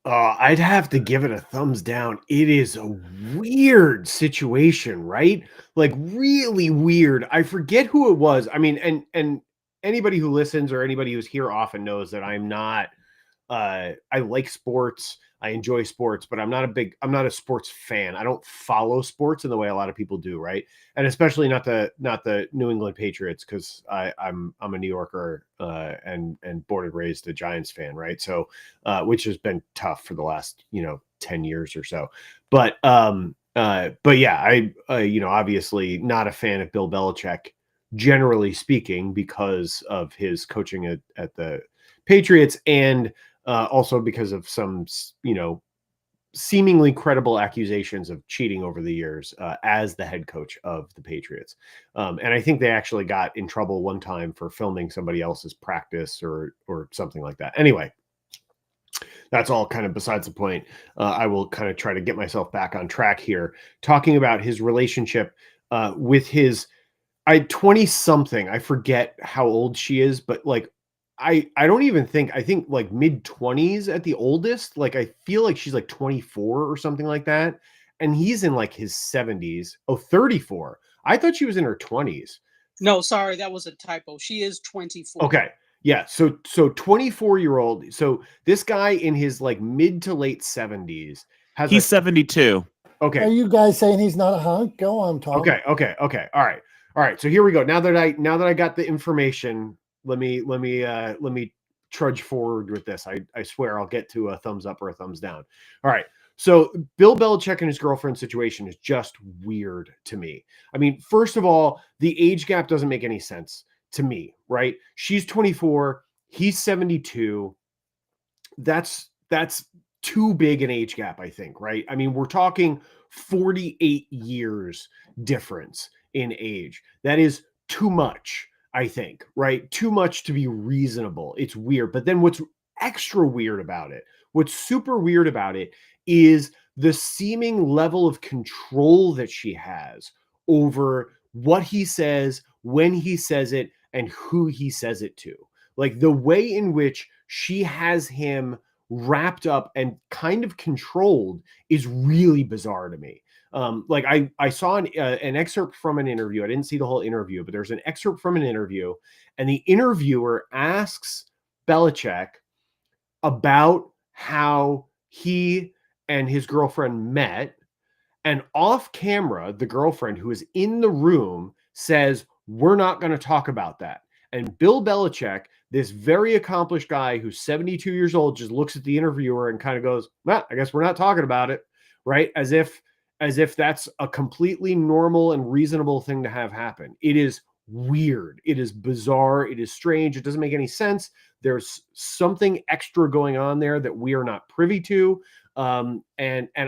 I'd have to give it a thumbs down. It is a weird situation, right? Like really weird. I forget who it was. I mean, and anybody who listens or anybody who's here often knows that I'm not I like sports. I enjoy sports, but I'm not a sports fan. I don't follow sports in the way a lot of people do, right? And especially not the New England Patriots, because I'm a New Yorker and born and raised a Giants fan, right? So which has been tough for the last 10 years or so. But yeah, I obviously not a fan of Bill Belichick, generally speaking, because of his coaching at the Patriots, and also because of some, seemingly credible accusations of cheating over the years as the head coach of the Patriots. And I think they actually got in trouble one time for filming somebody else's practice or something like that. Anyway, that's all kind of besides the point. I will kind of try to get myself back on track here, talking about his relationship with his 20-something. I forget how old she is, but like, I don't even think, I think like mid-20s at the oldest. Like I feel like she's like 24 or something like that. And he's in like his 70s. Oh, 34. I thought she was in her 20s. No, sorry, that was a typo. She is 24. Okay. Yeah. So 24-year-old. So this guy in his like mid to late 70s He's 72. Okay. Are you guys saying he's not a hunk? Go on, Tom. Okay. All right. So here we go. Now that I got the information, let me trudge forward with this. I swear I'll get to a thumbs up or a thumbs down. All right. So Bill Belichick and his girlfriend situation is just weird to me. I mean, first of all, the age gap doesn't make any sense to me, right? She's 24, he's 72. That's too big an age gap, I think, right? I mean, we're talking 48 years difference in age. That is too much, I think, right? Too much to be reasonable. It's weird. But then what's extra weird about it, what's super weird about it, is the seeming level of control that she has over what he says, when he says it, and who he says it to. Like the way in which she has him wrapped up and kind of controlled is really bizarre to me. Like I saw an excerpt from an interview. I didn't see the whole interview, but there's an excerpt from an interview, and the interviewer asks Belichick about how he and his girlfriend met, and off camera, the girlfriend who is in the room says, "We're not going to talk about that." And Bill Belichick, this very accomplished guy who's 72 years old, just looks at the interviewer and kind of goes, "Well, I guess we're not talking about it," right? As if that's a completely normal and reasonable thing to have happen. It is weird. It is bizarre. It is strange. It doesn't make any sense. There's something extra going on there that we are not privy to. And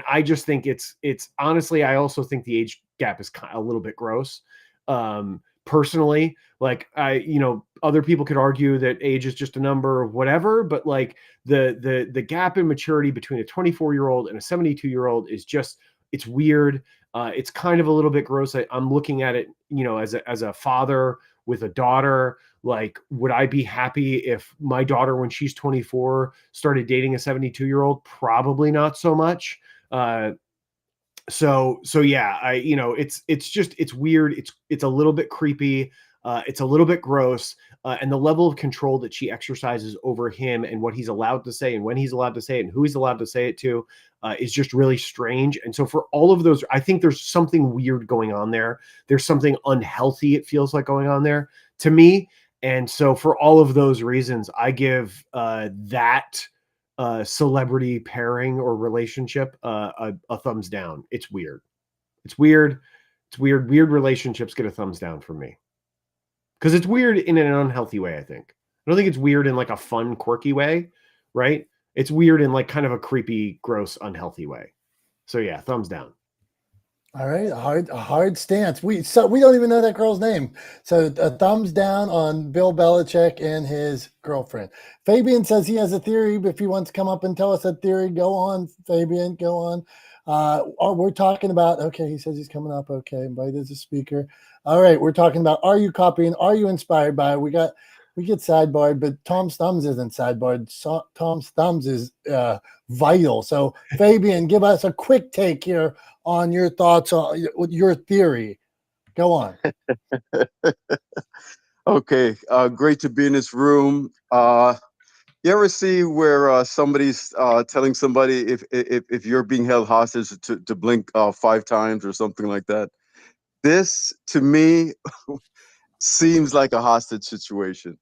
I just think it's honestly, I also think the age gap is kind of a little bit gross. Personally, like other people could argue that age is just a number or whatever, but like the gap in maturity between a 24-year-old and a 72-year-old is just, it's weird. It's kind of a little bit gross. I'm looking at it, as a father with a daughter. Like, would I be happy if my daughter, when she's 24, started dating a 72-year-old? Probably not so much. So yeah, it's weird. It's a little bit creepy. It's a little bit gross. And the level of control that she exercises over him and what he's allowed to say and when he's allowed to say it and who he's allowed to say it to is just really strange. And so for all of those, I think there's something weird going on there. There's something unhealthy, it feels like, going on there to me. And so for all of those reasons, I give that celebrity pairing or relationship a thumbs down. It's weird. It's weird. It's weird. Weird relationships get a thumbs down from me. Because it's weird in an unhealthy way, I think. I don't think it's weird in like a fun, quirky way, right? It's weird in like kind of a creepy, gross, unhealthy way. So yeah, thumbs down. All right, a hard stance. We don't even know that girl's name. So a thumbs down on Bill Belichick and his girlfriend. Fabian says he has a theory. If he wants to come up and tell us that theory, go on, Fabian, go on. We're talking about, okay, he says he's coming up. Okay, invited as a speaker. All right, we're talking about, are you copying? Are you inspired by? We get sidebarred, but Tom's thumbs isn't sidebarred. Tom's thumbs is vital. So Fabian, give us a quick take here on your thoughts on your theory. Go on. Okay, great to be in this room. You ever see where somebody's telling somebody if you're being held hostage to blink 5 times or something like that? This, to me, seems like a hostage situation.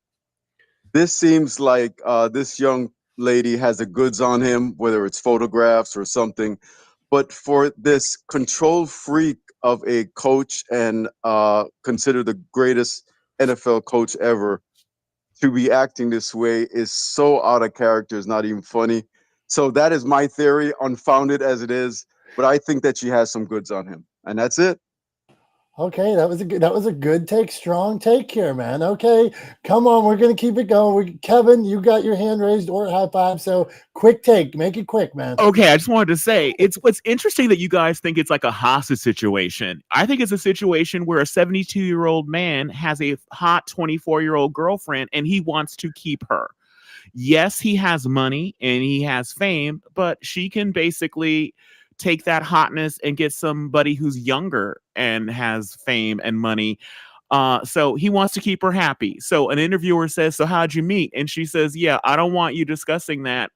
This seems like this young lady has the goods on him, whether it's photographs or something. But for this control freak of a coach and considered the greatest NFL coach ever to be acting this way is so out of character. It's not even funny. So that is my theory, unfounded as it is. But I think that she has some goods on him, and that's it. Okay, that was a good take, strong take here, man. Okay, come on, we're gonna keep it going. Kevin, you got your hand raised or high five. So quick take, make it quick, man. Okay, I just wanted to say what's interesting that you guys think it's like a hostage situation. I think it's a situation where a 72-year-old man has a hot 24-year-old girlfriend and he wants to keep her. Yes, he has money and he has fame, but she can basically take that hotness and get somebody who's younger and has fame and money. So he wants to keep her happy. So an interviewer says, "So how'd you meet?" And she says, "Yeah, I don't want you discussing that."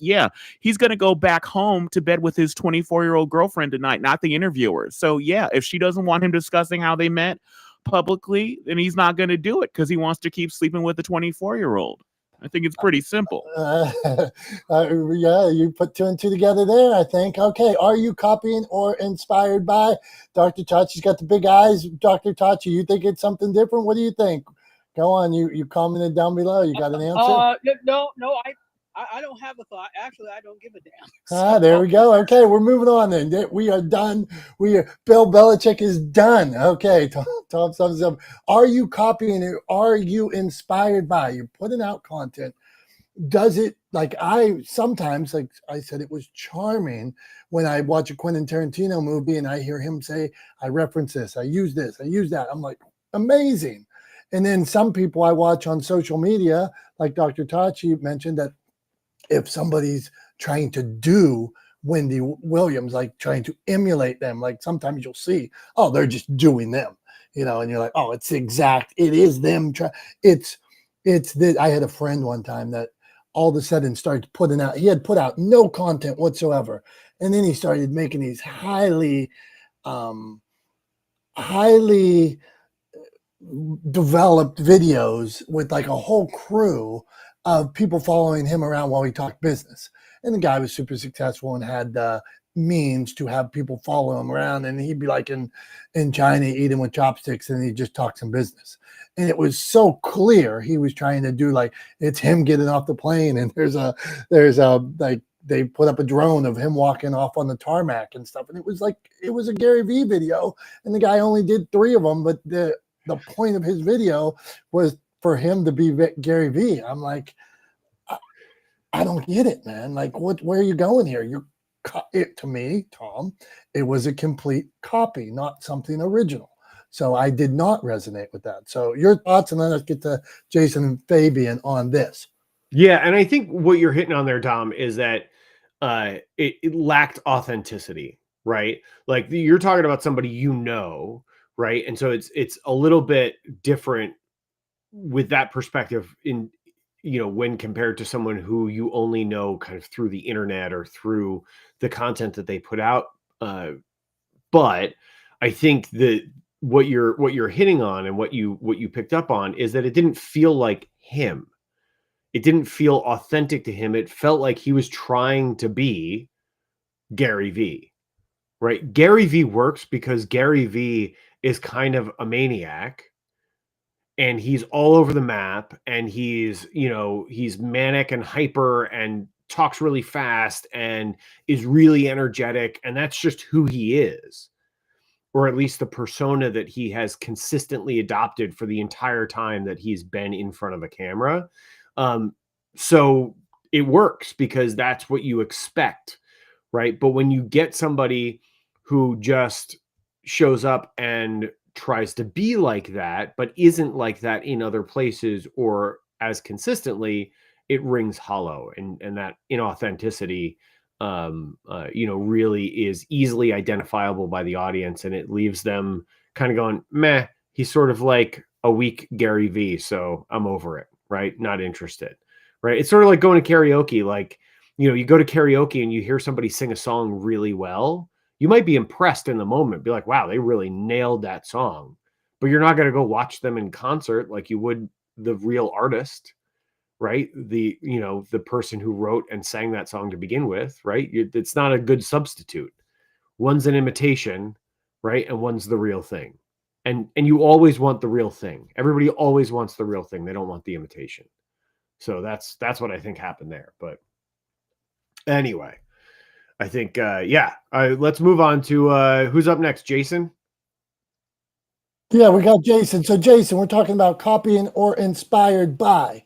Yeah, he's going to go back home to bed with his 24-year-old girlfriend tonight, not the interviewer. So yeah, if she doesn't want him discussing how they met publicly, then he's not going to do it because he wants to keep sleeping with the 24-year-old. I think it's pretty simple. Yeah, you put 2 and 2 together there, I think. Okay, are you copying or inspired by? Dr. Tachi's got the big eyes. Dr. Tachi, you think it's something different? What do you think? Go on, you commented down below. You got an answer? No, I don't have a thought. Actually, I don't give a damn. There we go. Okay, we're moving on then. We are done. Bill Belichick is done. Okay, Tom thumbs up. Are you copying it? Are you inspired by? You're putting out content. Does it, like I sometimes, like I said, it was charming when I watch a Quentin Tarantino movie and I hear him say, I reference this, I use this, I use that. I'm like, amazing. And then some people I watch on social media, like Dr. Tachi mentioned, that if somebody's trying to do Wendy Williams, like trying to emulate them, like sometimes you'll see, oh, they're just doing them, and you're like, oh, it is them. I had a friend one time that all of a sudden started putting out, he had put out no content whatsoever. And then he started making these highly developed videos with like a whole crew of people following him around while he talked business. And the guy was super successful and had the means to have people follow him around. And he'd be like in China eating with chopsticks and he'd just talk some business. And it was so clear he was trying to do, like, it's him getting off the plane. And there's a like, they put up a drone of him walking off on the tarmac and stuff. And it was a Gary Vee video. And the guy only did 3 of them. But the point of his video was for him to be Gary Vee. I'm like, I don't get it, man. Like, where are you going here? To me, Tom, it was a complete copy, not something original. So I did not resonate with that. So your thoughts, and then let's get to Jason and Fabian on this. Yeah, and I think what you're hitting on there, Dom, is that it lacked authenticity, right? Like you're talking about somebody right? And so it's a little bit different with that perspective in when compared to someone who you only know kind of through the internet or through the content that they put out. But I think that what you're hitting on and what you picked up on is that it didn't feel like him. It didn't feel authentic to him. It felt like he was trying to be Gary V. Right? Gary V works because Gary V is kind of a maniac and he's all over the map and he's manic and hyper and talks really fast and is really energetic, and that's just who he is, or at least the persona that he has consistently adopted for the entire time that he's been in front of a camera. So it works because that's what you expect, right? But when you get somebody who just shows up and tries to be like that, but isn't like that in other places or as consistently, it rings hollow, and that inauthenticity, really is easily identifiable by the audience, and it leaves them kind of going, meh. He's sort of like a weak Gary V, so I'm over it, right? Not interested, right? It's sort of like going to karaoke, like you go to karaoke and you hear somebody sing a song really well. You might be impressed in the moment, be like, wow, they really nailed that song. But you're not going to go watch them in concert like you would the real artist, right? The person who wrote and sang that song to begin with, right? It's not a good substitute. One's an imitation, right? And one's the real thing. And you always want the real thing. Everybody always wants the real thing. They don't want the imitation. So that's what I think happened there. But anyway, I think, let's move on to who's up next, Jason? Yeah, we got Jason. So, Jason, we're talking about copying or inspired by.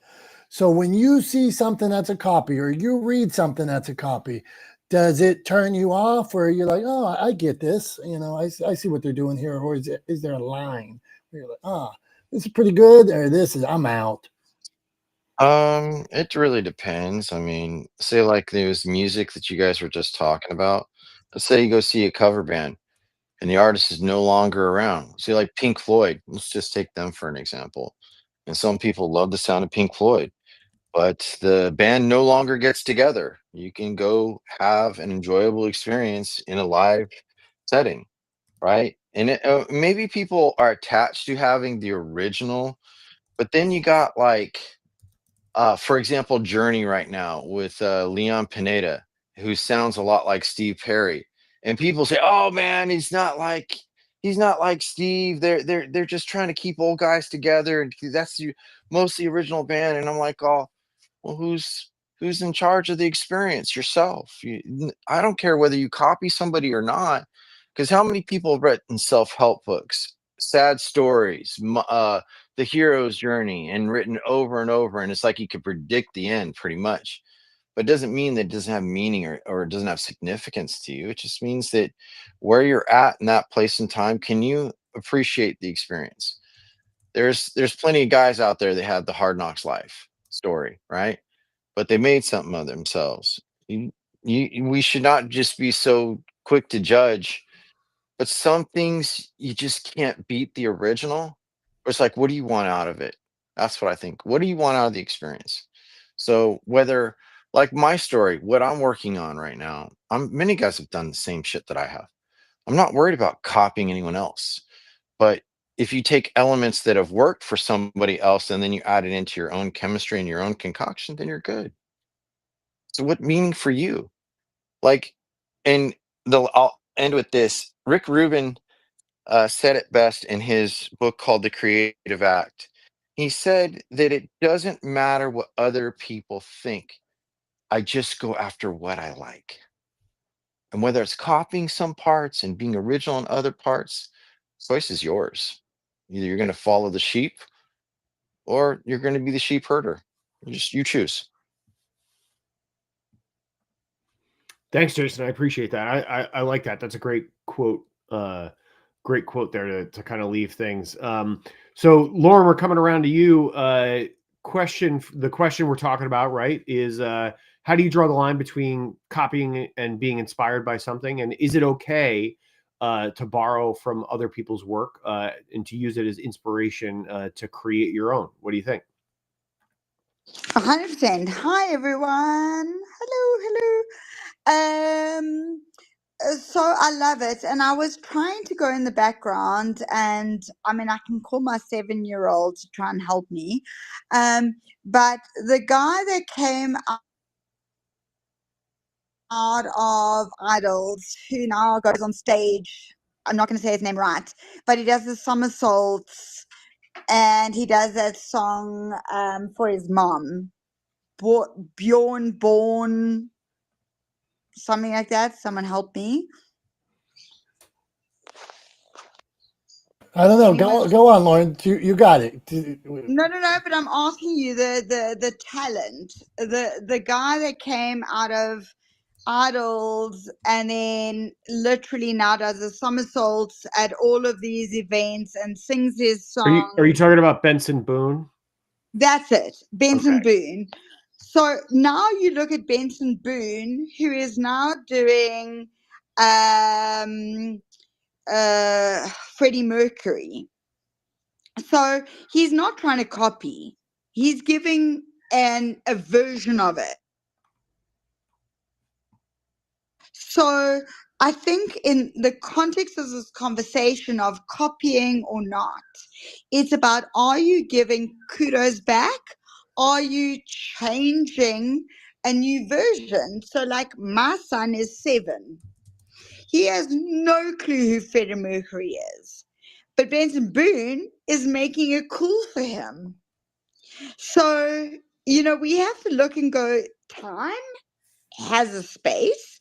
So, when you see something that's a copy or you read something that's a copy, does it turn you off, or you're like, oh, I get this? I see what they're doing here. Or is there a line where you're like, this is pretty good, or I'm out? It really depends. I mean, say like there's music that you guys were just talking about. Let's say you go see a cover band and the artist is no longer around. Say like Pink Floyd. Let's just take them for an example. And some people love the sound of Pink Floyd, but the band no longer gets together. You can go have an enjoyable experience in a live setting, right? And maybe people are attached to having the original, but then you got like for example, Journey right now with Leon Pineda, who sounds a lot like Steve Perry, and people say, "Oh man, he's not like Steve. They're just trying to keep old guys together, and that's most the original band." And I'm like, "Oh, well, who's in charge of the experience? Yourself. I don't care whether you copy somebody or not, because how many people have written self-help books, sad stories, the hero's journey, and written over and over, and it's like you could predict the end pretty much. But it doesn't mean that it doesn't have meaning or it doesn't have significance to you. It just means that where you're at in that place and time, can you appreciate the experience? There's plenty of guys out there that had the Hard Knocks life story, right? But they made something of themselves. We should not just be so quick to judge, but some things you just can't beat the original. It's like, what do you want out of it? That's what I think. What do you want out of the experience? So whether like my story, what I'm working on right now, many guys have done the same shit that I have. I'm not worried about copying anyone else. But if you take elements that have worked for somebody else and then you add it into your own chemistry and your own concoction, then you're good. So what meaning for you? Like, and I'll end with this. Rick Rubin said it best in his book called The Creative Act. He said that it doesn't matter what other people think. I just go after what I like. And whether it's copying some parts and being original in other parts, choice is yours. Either you're going to follow the sheep or you're going to be the sheep herder. You choose. Thanks, Jason. I appreciate that. I like that. That's a great quote. Great quote there to kind of leave things. So Lauren, we're coming around to you. The question we're talking about, right, is how do you draw the line between copying and being inspired by something? And is it okay to borrow from other people's work and to use it as inspiration to create your own? What do you think? 100%. Hi, everyone. Hello, hello. So I love it. And I was trying to go in the background, and I mean, I can call my 7-year-old to try and help me. But the guy that came out of Idols, who now goes on stage, I'm not going to say his name right, but he does the somersaults and he does that song for his mom. Bjorn Born, something like that. Someone help me. I don't know. Anyone? Go on, Lauren. You got it. No. But I'm asking you the talent, the guy that came out of Idols and then literally now does the somersaults at all of these events and sings his song. Are you talking about Benson Boone? That's it, Benson Okay. Boone. So now you look at Benson Boone, who is now doing Freddie Mercury. So he's not trying to copy. He's giving a version of it. So I think in the context of this conversation of copying or not, it's about, are you giving kudos back? Are you changing a new version? So like my son is 7. He has no clue who Freddie Mercury is. But Benson Boone is making it cool for him. So, we have to look and go, time has a space,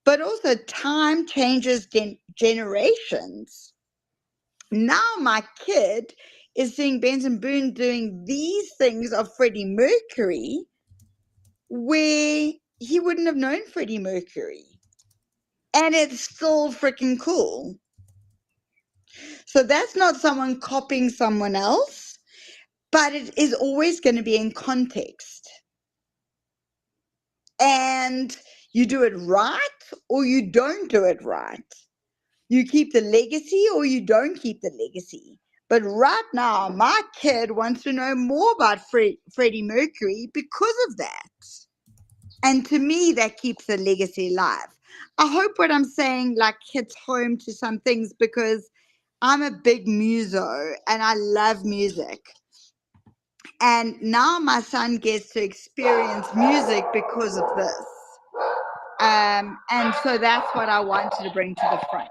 but also time changes generations. Now my kid is seeing Benson Boone doing these things of Freddie Mercury where he wouldn't have known Freddie Mercury. And it's still freaking cool. So that's not someone copying someone else, but it is always going to be in context. And you do it right or you don't do it right. You keep the legacy or you don't keep the legacy. But right now, my kid wants to know more about Freddie Mercury because of that. And to me, that keeps the legacy alive. I hope what I'm saying hits home to some things, because I'm a big muso and I love music. And now my son gets to experience music because of this. And so that's what I wanted to bring to the front.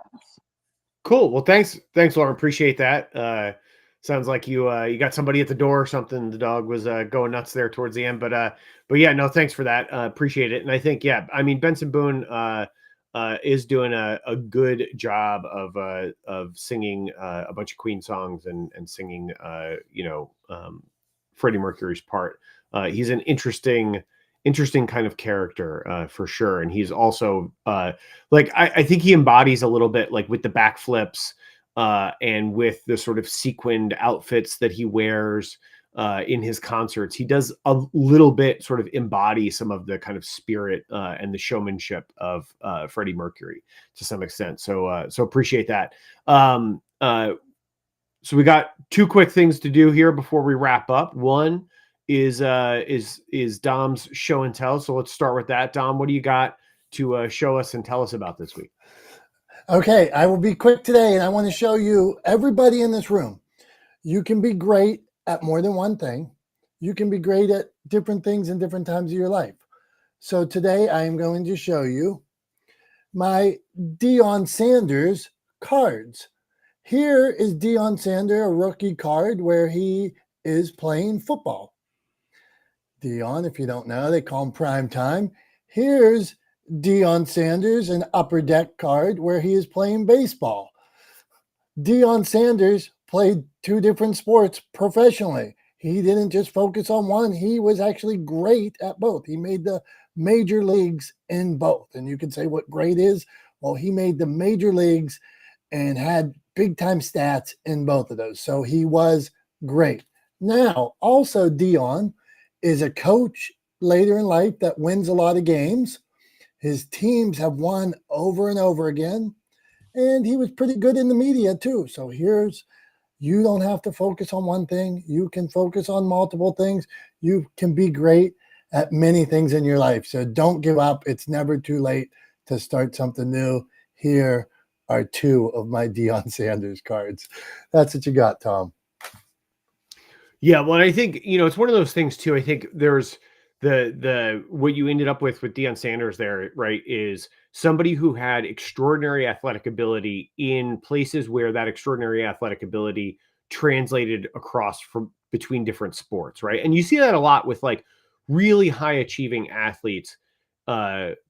Cool. Well, thanks, Lauren. Appreciate that. Sounds like you got somebody at the door or something. The dog was going nuts there towards the end, but yeah, no, thanks for that. Appreciate it. And I think, yeah, I mean, Benson Boone is doing a good job of singing a bunch of Queen songs and singing Freddie Mercury's part. He's an interesting kind of character for sure, and he's also I think he embodies a little bit, like with the backflips and with the sort of sequined outfits that he wears in his concerts. He does a little bit sort of embody some of the kind of spirit and the showmanship of Freddie Mercury to some extent. So appreciate that. So we got 2 quick things to do here before we wrap up. One is Dom's show and tell. So let's start with that. Dom, what do you got to show us and tell us about this week? Okay, I will be quick today, and I want to show you, everybody in this room, you can be great at more than one thing. You can be great at different things in different times of your life. So today I am going to show you my Deion Sanders cards. Here is Deion Sanders, a rookie card where he is playing football. Deion, if you don't know, they call him prime time. Here's Deion Sanders, an upper deck card where he is playing baseball. Deion Sanders played 2 different sports professionally. He didn't just focus on one. He was actually great at both. He made the major leagues in both. And you can say what great is. Well, he made the major leagues and had big time stats in both of those. So he was great. Now, also Deion is a coach later in life that wins a lot of games. His teams have won over and over again. And he was pretty good in the media too. So you don't have to focus on one thing. You can focus on multiple things. You can be great at many things in your life. So don't give up. It's never too late to start something new. Here are 2 of my Deion Sanders cards. That's what you got, Tom. Yeah, well, I think, it's one of those things too. I think there's the what you ended up with Deion Sanders there, right, is somebody who had extraordinary athletic ability in places where that extraordinary athletic ability translated across from between different sports, right? And you see that a lot with like really high achieving athletes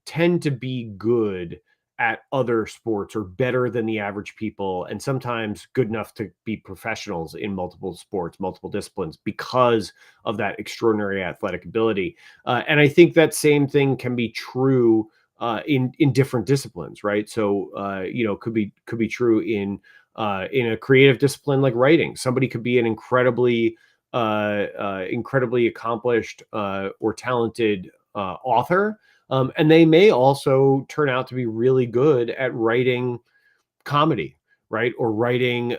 tend to be good at other sports or better than the average people, and sometimes good enough to be professionals in multiple sports, multiple disciplines, because of that extraordinary athletic ability. And I think that same thing can be true in different disciplines, right? So could be true in a creative discipline like writing. Somebody could be an incredibly accomplished or talented author. And they may also turn out to be really good at writing comedy, right? Or writing,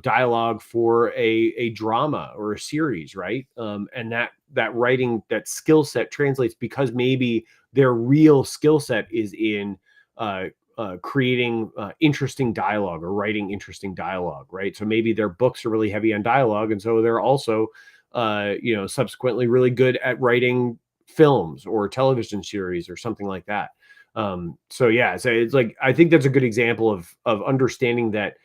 dialogue for a drama or a series, right? And that writing, that skill set translates because maybe their real skill set is in creating interesting dialogue or writing interesting dialogue, right? So maybe their books are really heavy on dialogue, and so they're also, subsequently really good at writing films or television series or something like that. So it's like, I think that's a good example of understanding that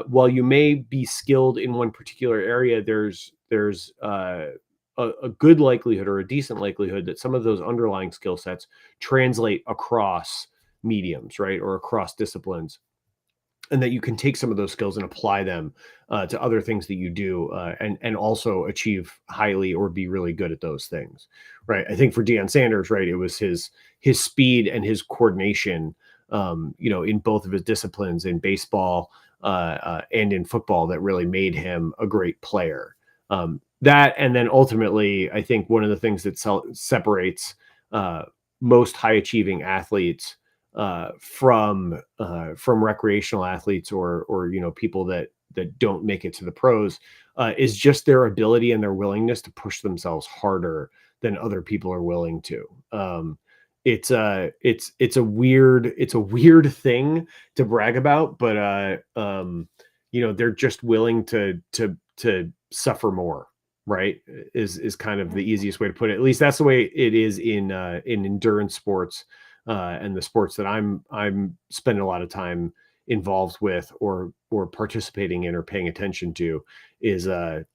while you may be skilled in one particular area, there's a good likelihood or a decent likelihood that some of those underlying skill sets translate across mediums, right, or across disciplines, and that you can take some of those skills and apply them to other things that you do, and also achieve highly or be really good at those things, right? I think for Deion Sanders, right, it was his speed and his coordination, in both of his disciplines, in baseball and in football, that really made him a great player. That, and then ultimately, I think one of the things that separates most high achieving athletes from recreational athletes or people that don't make it to the pros is just their ability and their willingness to push themselves harder than other people are willing to. It's a weird thing to brag about, but they're just willing to suffer more, right? Is kind of the easiest way to put it. At least that's the way it is in endurance sports. And the sports that I'm spending a lot of time involved with or participating in or paying attention to is the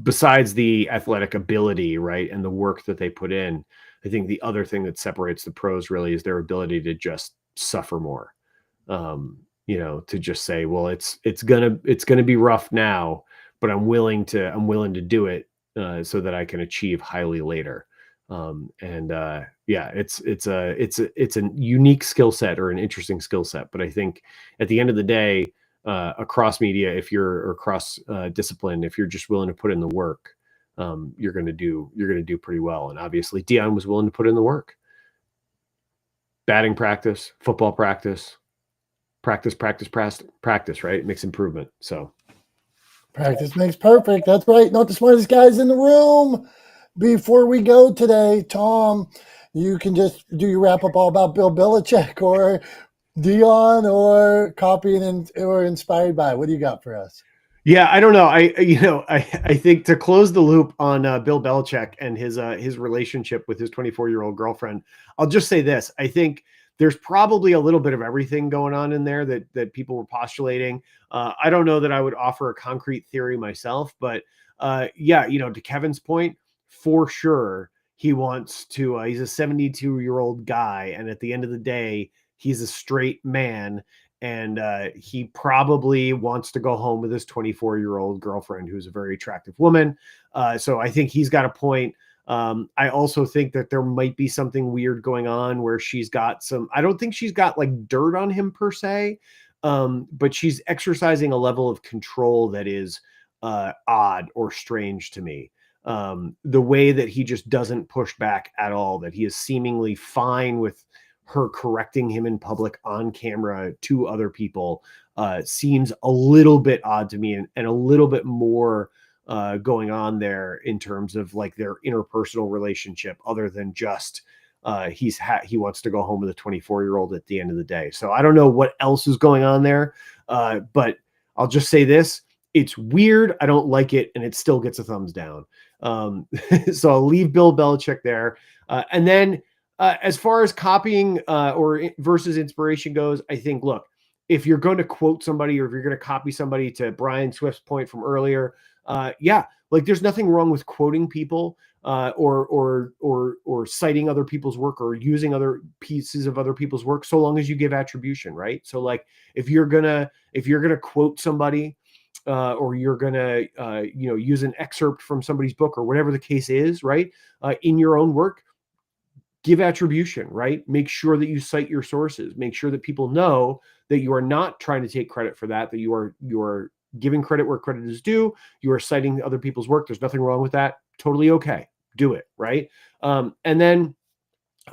besides the athletic ability, right, and the work that they put in. I think the other thing that separates the pros really is their ability to just suffer more. To just say, well, it's gonna be rough now, but I'm willing to do it so that I can achieve highly later. It's a unique skill set or an interesting skill set. But I think at the end of the day, across media, or across discipline, if you're just willing to put in the work, you're going to do pretty well. And obviously Deion was willing to put in the work. Batting practice, football practice, right? It makes improvement. So Practice makes perfect. That's right. Not the smartest guys in the room. Before we go today, Tom, you can just do your wrap up all about Bill Belichick or Deion or copying or inspired by. What do you got for us? Yeah, I don't know. I think to close the loop on Bill Belichick and his relationship with his 24-year-old girlfriend, I'll just say this. I think there's probably a little bit of everything going on in there that people were postulating. I don't know that I would offer a concrete theory myself, but to Kevin's point, for sure, he wants to. He's a 72-year-old guy, and at the end of the day, he's a straight man. And he probably wants to go home with his 24-year-old girlfriend, who's a very attractive woman. So I think he's got a point. I also think that there might be something weird going on where I don't think she's got like dirt on him per se, but she's exercising a level of control that is odd or strange to me. the way that he just doesn't push back at all, that he is seemingly fine with her correcting him in public on camera to other people, seems a little bit odd to me, and a little bit more going on there in terms of like their interpersonal relationship, other than just he wants to go home with a 24-year-old at the end of the day. So I don't know what else is going on there, but I'll just say this: it's weird. I don't like it, and it still gets a thumbs down. So I'll leave Bill Belichick there, and then as far as copying versus inspiration goes, I think, look, if you're going to quote somebody or if you're going to copy somebody, to Brian Swift's point from earlier, yeah, like there's nothing wrong with quoting people or citing other people's work or using other pieces of other people's work, so long as you give attribution, right? So like if you're gonna quote somebody, or you're gonna use an excerpt from somebody's book or whatever the case is, right? In your own work, give attribution, right? Make sure that you cite your sources. Make sure that people know that you are not trying to take credit for that, that you are giving credit where credit is due. You are citing other people's work. There's nothing wrong with that. Totally okay. Do it, right? And then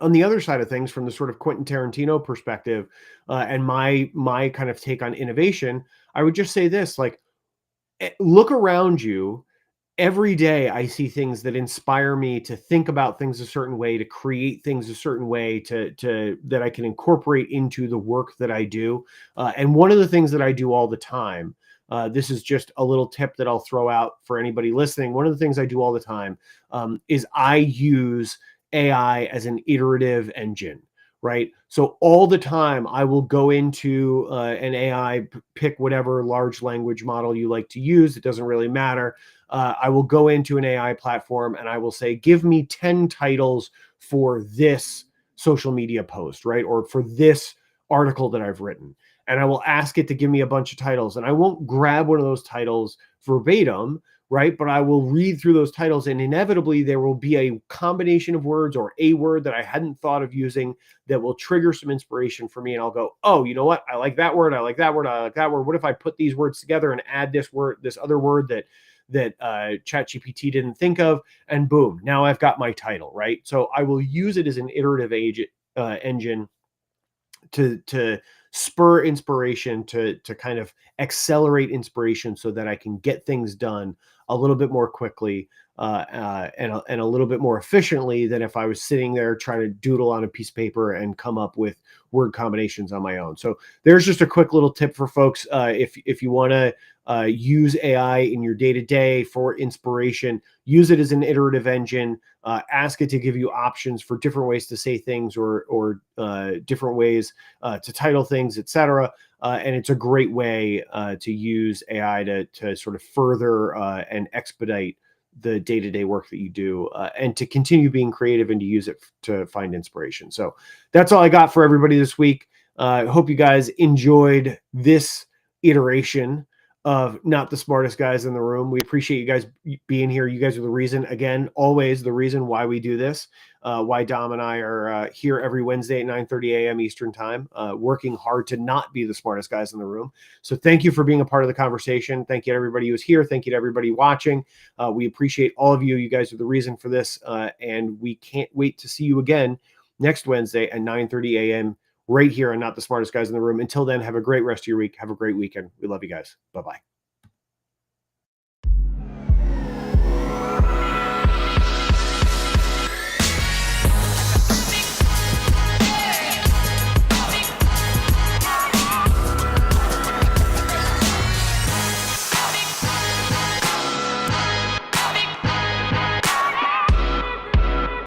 on the other side of things, from the sort of Quentin Tarantino perspective, and my kind of take on innovation, I would just say this: like, look around you. Every day I see things that inspire me to think about things a certain way, to create things a certain way, to that I can incorporate into the work that I do. And one of the things that I do all the time, this is just a little tip that I'll throw out for anybody listening. One of the things I do all the time is I use AI as an iterative engine. Right. So all the time I will go into an AI, pick whatever large language model you like to use. It doesn't really matter. I will go into an AI platform and I will say, give me 10 titles for this social media post, right? Or for this article that I've written. And I will ask it to give me a bunch of titles. And I won't grab one of those titles verbatim, right? But I will read through those titles, and inevitably there will be a combination of words or a word that I hadn't thought of using that will trigger some inspiration for me. And I'll go, oh, you know what? I like that word. I like that word. I like that word. What if I put these words together and add this other word that ChatGPT didn't think of, and boom, now I've got my title, right? So I will use it as an iterative engine to spur inspiration, to kind of accelerate inspiration, so that I can get things done a little bit more quickly and a little bit more efficiently than if I was sitting there trying to doodle on a piece of paper and come up with word combinations on my own. So there's just a quick little tip for folks. If you want to use AI in your day-to-day for inspiration, use it as an iterative engine. Ask it to give you options for different ways to say things, or different ways to title things, etc. And it's a great way to use AI to sort of further and expedite the day-to-day work that you do, and to continue being creative, and to use it to find inspiration. So that's all I got for everybody this week. I hope you guys enjoyed this iteration of Not the Smartest Guys in the Room. We appreciate you guys being here. You guys are the reason, again, always the reason why we do this, why Dom and I are here every Wednesday at 9:30 a.m. Eastern time, working hard to not be the smartest guys in the room. So thank you for being a part of the conversation. Thank you to everybody who's here. Thank you to everybody watching. We appreciate all of you. You guys are the reason for this, and we can't wait to see you again next Wednesday at 9:30 a.m. right here on Not the Smartest Guys in the Room. Until then, have a great rest of your week. Have a great weekend. We love you guys. Bye-bye.